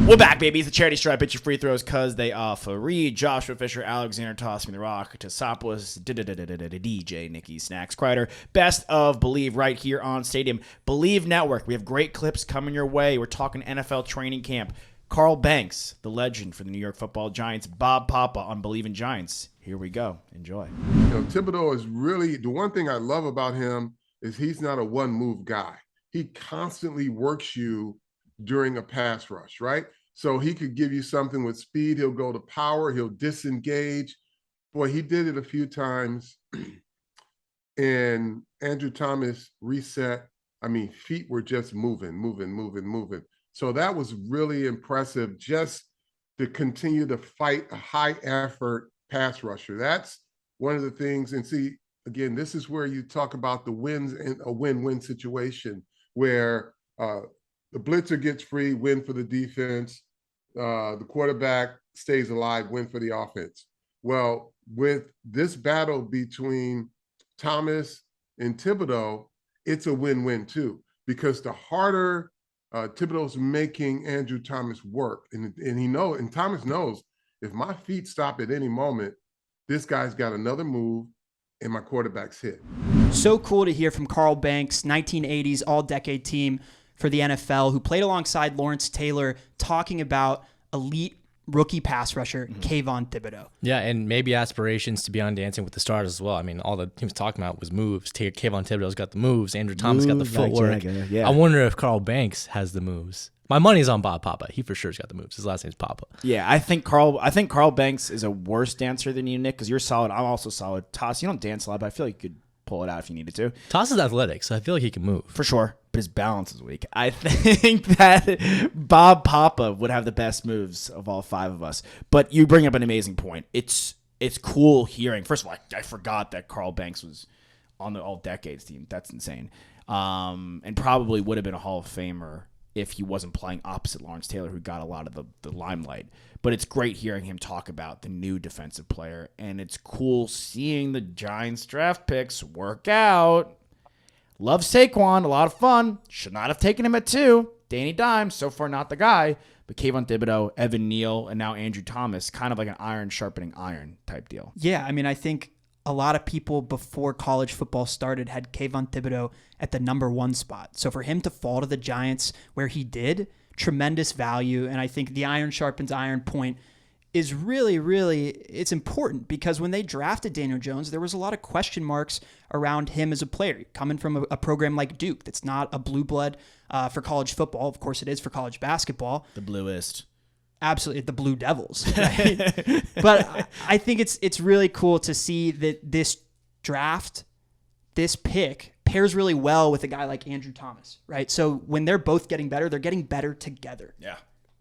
We're back, baby. It's the charity stripe. Hit your free throws because they are free. Joshua Fisher, Alexander Toss Me the Rock, Tassopoulos, DJ, Nikki, Snacks, Kreider. Best of Bleav right here on Stadium. Bleav Network. We have great clips coming your way. We're talking NFL training camp. Carl Banks, the legend for the New York Football Giants. Bob Papa on Bleav in Giants. Here we go. Enjoy. Thibodeau is really, the one thing I love about him is he's not a one-move guy. He constantly works you during a pass rush, right? So he could give you something with speed. He'll go to power. He'll disengage. Boy, he did it a few times. And Andrew Thomas reset. I mean, feet were just moving. So that was really impressive just to continue to fight a high-effort pass rusher. That's one of the things. And see, again, this is where you talk about the wins in a win-win situation where the blitzer gets free, win for the defense. The quarterback stays alive, win for the offense. Well, with this battle between Thomas and Thibodeau, it's a win-win too, because the harder Thibodeau's making Andrew Thomas work, and Thomas knows if my feet stop at any moment, this guy's got another move and my quarterback's hit. So cool to hear from Carl Banks, 1980s all-decade team for the NFL, who played alongside Lawrence Taylor, talking about elite rookie pass rusher Kayvon Thibodeau. Yeah, and maybe aspirations to be on Dancing with the Stars as well. I mean, all that he was talking about was moves. Kayvon Thibodeau's got the moves. Andrew Thomas got the footwork. I wonder if Carl Banks has the moves. My money's on Bob Papa. He for sure's got the moves. His last name's Papa. Yeah, I think Carl Banks is a worse dancer than you, Nick, because you're solid. I'm also solid. Toss, you don't dance a lot, but I feel like you could pull it out if you needed to. Toss is athletic, so I feel like he can move. For sure, but his balance is weak. I think that Bob Papa would have the best moves of all five of us. But you bring up an amazing point. It's cool hearing. First of all, I forgot that Carl Banks was on the All-Decades team. That's insane. And probably would have been a Hall of Famer if he wasn't playing opposite Lawrence Taylor, who got a lot of the limelight. But it's great hearing him talk about the new defensive player, and it's cool seeing the Giants draft picks work out. Love Saquon, a lot of fun. Should not have taken him at 2. Danny Dimes, so far not the guy. But Kayvon Thibodeau, Evan Neal, and now Andrew Thomas, kind of like an iron sharpening iron type deal. Yeah, I mean, I think a lot of people before college football started had Kayvon Thibodeau at the number 1 spot. So for him to fall to the Giants where he did, tremendous value. And I think the iron sharpens iron point is really, really, it's important because when they drafted Daniel Jones, there was a lot of question marks around him as a player. Coming from a program like Duke, that's not a blue blood for college football. Of course it is for college basketball. The bluest. Absolutely, the Blue Devils. Right? But I think it's really cool to see that this draft, this pick, pairs really well with a guy like Andrew Thomas, right? So when they're both getting better, they're getting better together. Yeah.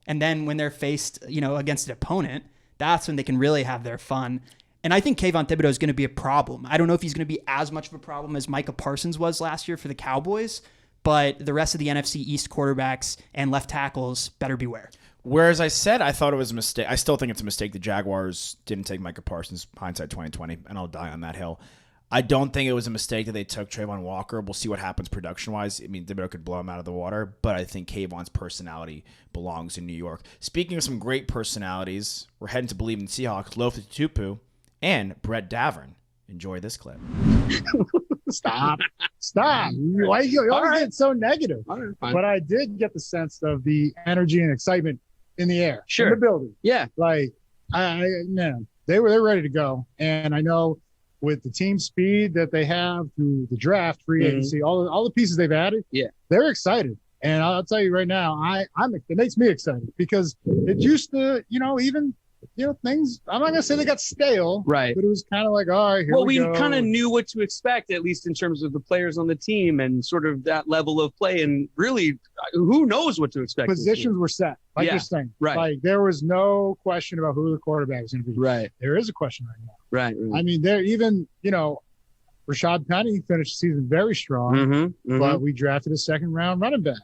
And then when they're faced, against an opponent, that's when they can really have their fun. And I think Kayvon Thibodeau is going to be a problem. I don't know if he's going to be as much of a problem as Micah Parsons was last year for the Cowboys, but the rest of the NFC East quarterbacks and left tackles better beware. Whereas I said I thought it was a mistake. I still think it's a mistake the Jaguars didn't take Micah Parsons, hindsight 2020, and I'll die on that hill. I don't think it was a mistake that they took Trayvon Walker. We'll see what happens production-wise. I mean, Thibodeau could blow him out of the water, but I think Kayvon's personality belongs in New York. Speaking of some great personalities, we're heading to Bleav in Seahawks, Lofa Tupu, and Brett Davern. Enjoy this clip. Stop. Why you always get so negative? But I did get the sense of the energy and excitement in the air, in the building. Yeah. Like, they were ready to go. And I know with the team speed that they have through the draft, free agency, all the pieces they've added, they're excited. And I'll tell you right now, it makes me excited because it used to, even things, I'm not going to say they got stale, right? But it was kind of like, all right, here we go. We kind of knew what to expect, at least in terms of the players on the team and sort of that level of play. And really, who knows what to expect? Positions were set, like you're saying. Right. Like there was no question about who the quarterback is going to be. Right. There is a question right now. Right. I mean, there even, Rashad Penny finished the season very strong, but we drafted a second-round running back.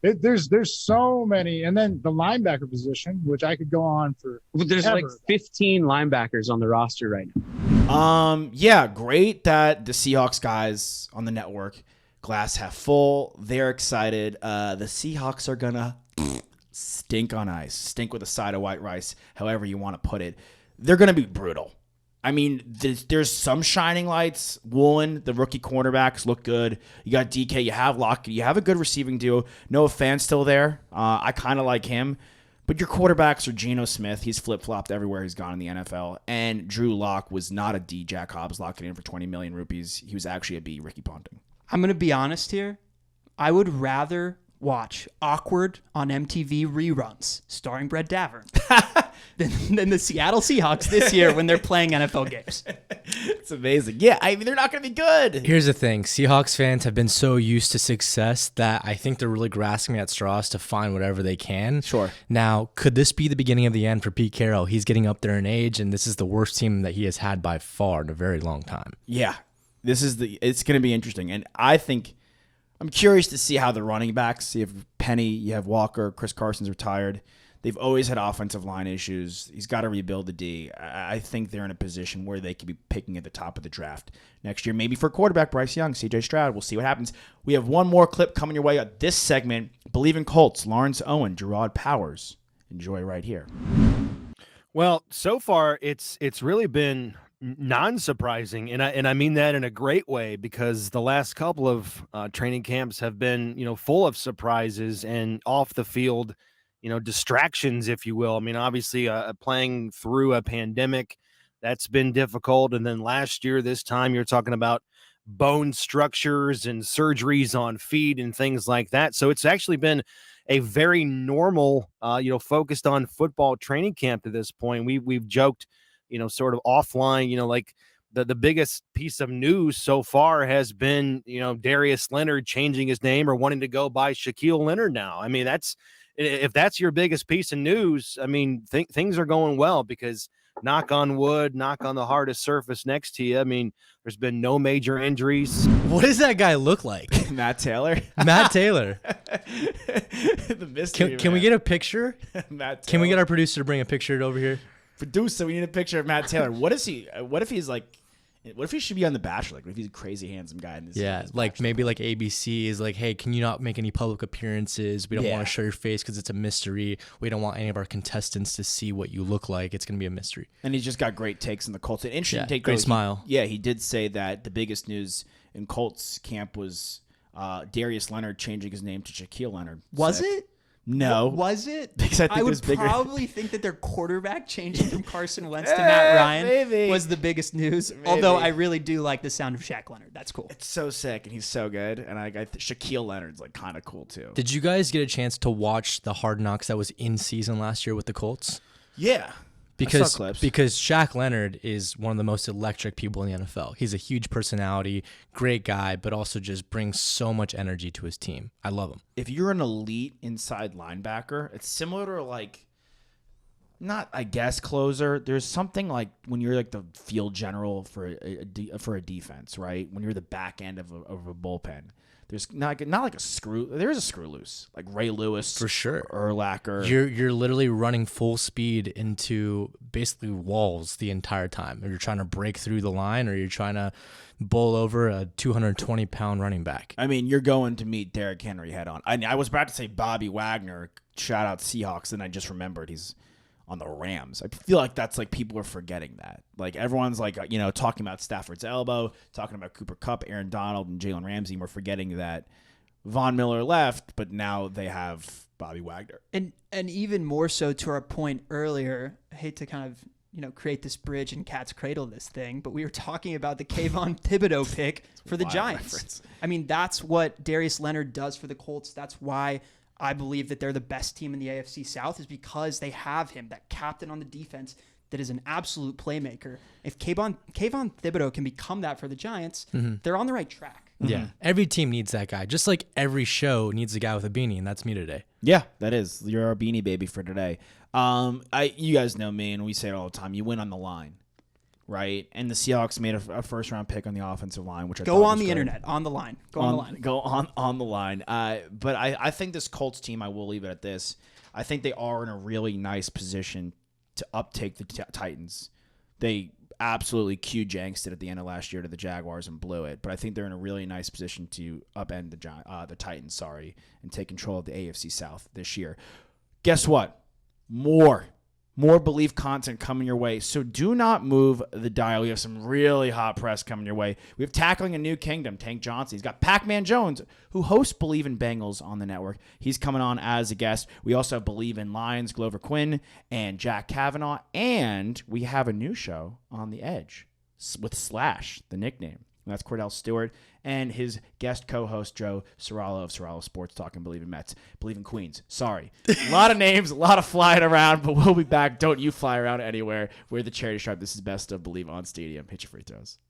There's so many, and then the linebacker position, which I could go on for. There's like 15 linebackers on the roster right now. Yeah, great that the Seahawks guys on the network, glass half full. They're excited. The Seahawks are gonna stink on ice, stink with a side of white rice, however you want to put it. They're going to be brutal. I mean, there's some shining lights. Woolen, the rookie cornerbacks, look good. You got DK, you have Lockett, you have a good receiving duo. Noah Fant's still there. I kind of like him. But your quarterbacks are Geno Smith. He's flip-flopped everywhere he's gone in the NFL. And Drew Lock was not a D. Jack Hobbs locking in for 20 million rupees. He was actually a B. Ricky Ponting. I'm going to be honest here. I would rather watch Awkward on MTV reruns starring Brett Davern than the Seattle Seahawks this year when they're playing NFL games. It's amazing. Yeah, I mean, they're not going to be good. Here's the thing. Seahawks fans have been so used to success that I think they're really grasping at straws to find whatever they can. Sure. Now, could this be the beginning of the end for Pete Carroll? He's getting up there in age, and this is the worst team that he has had by far in a very long time. Yeah, it's going to be interesting. And I think I'm curious to see how the running backs, you have Penny, you have Walker, Chris Carson's retired. They've always had offensive line issues. He's got to rebuild the D. I think they're in a position where they could be picking at the top of the draft next year. Maybe for quarterback, Bryce Young, CJ Stroud. We'll see what happens. We have one more clip coming your way at this segment. Bleav in Colts, Lawrence Owen, Gerard Powers. Enjoy right here. Well, so far it's really been non-surprising, and I mean that in a great way, because the last couple of training camps have been, full of surprises and off the field, distractions, if you will. I mean, obviously, playing through a pandemic, that's been difficult, and then last year, this time, you're talking about bone structures and surgeries on feet and things like that. So it's actually been a very normal, focused on football training camp to this point. We've joked, sort of offline, like the biggest piece of news so far has been, Darius Leonard changing his name or wanting to go by Shaquille Leonard now. I mean, if that's your biggest piece of news, I mean, things are going well, because knock on wood, knock on the hardest surface next to you, I mean, there's been no major injuries. What does that guy look like? Matt Taylor. Matt Taylor. The mystery. Can we get a picture? Matt Taylor. Can we get our producer to bring a picture over here? Producer, we need a picture of Matt Taylor. What is he? What if he's like? What if he should be on The Bachelor? Like, what if he's a crazy handsome guy in this? Yeah, like maybe like ABC is like, hey, can you not make any public appearances? We don't want to show your face because it's a mystery. We don't want any of our contestants to see what you look like. It's gonna be a mystery. And he's just got great takes in the Colts. An interesting take. Great smile. He did say that the biggest news in Colts camp was Darius Leonard changing his name to Shaquille Leonard. Was it? No. Was it? Because I would probably think that their quarterback changing from Carson Wentz to Matt Ryan was the biggest news. Maybe. Although I really do like the sound of Shaq Leonard. That's cool. It's so sick, and he's so good. And Shaquille Leonard's like kind of cool too. Did you guys get a chance to watch the Hard Knocks that was in season last year with the Colts? Yeah. Because Shaq Leonard is one of the most electric people in the NFL. He's a huge personality, great guy, but also just brings so much energy to his team. I love him. If you're an elite inside linebacker, it's similar to like, not I guess closer. There's something like when you're like the field general for a defense, right? When you're the back end of a bullpen. There's not like a screw. There is a screw loose, like Ray Lewis for sure, Urlacher. You're literally running full speed into basically walls the entire time. Or you're trying to break through the line, or you're trying to bowl over a 220-pound running back. I mean, you're going to meet Derrick Henry head on. I was about to say Bobby Wagner. Shout out Seahawks, and I just remembered he's on the Rams. I feel like that's like people are forgetting that. Like everyone's like, talking about Stafford's elbow, talking about Cooper Kupp, Aaron Donald, and Jalen Ramsey. We're forgetting that Von Miller left, but now they have Bobby Wagner. And even more so to our point earlier, I hate to kind of, create this bridge and cat's cradle this thing, but we were talking about the Kayvon Thibodeau pick for the Giants. Reference. I mean, that's what Darius Leonard does for the Colts. That's why I believe that they're the best team in the AFC South, is because they have him, that captain on the defense that is an absolute playmaker. If Kayvon Thibodeau can become that for the Giants, they're on the right track. Yeah, every team needs that guy. Just like every show needs a guy with a beanie, and that's me today. Yeah, that is. You're our beanie baby for today. You guys know me, and we say it all the time. You win on the line, right? And the Seahawks made a first-round pick on the offensive line, which I go on the internet, on the line. Go on the line. Go on the line. But I think this Colts team, I will leave it at this. I think they are in a really nice position to uptake the Titans. They absolutely Q-janksed it at the end of last year to the Jaguars and blew it. But I think they're in a really nice position to upend the Titans, and take control of the AFC South this year. guess what? More Bleav content coming your way. So do not move the dial. We have some really hot press coming your way. We have Tackling a New Kingdom, Tank Johnson. He's got Pac-Man Jones, who hosts Bleav in Bengals on the network. He's coming on as a guest. We also have Bleav in Lions, Glover Quinn, and Jack Kavanaugh. And we have a new show on the Edge with Slash, the nickname. And that's Cordell Stewart and his guest co-host Joe Serralo of Serralo Sports talking Bleav in Mets, Bleav in Queens. Sorry. A lot of names, a lot of flying around, but we'll be back. Don't you fly around anywhere. We're the Charity Stripe. This is Best of Bleav on Stadium. Hit your free throws.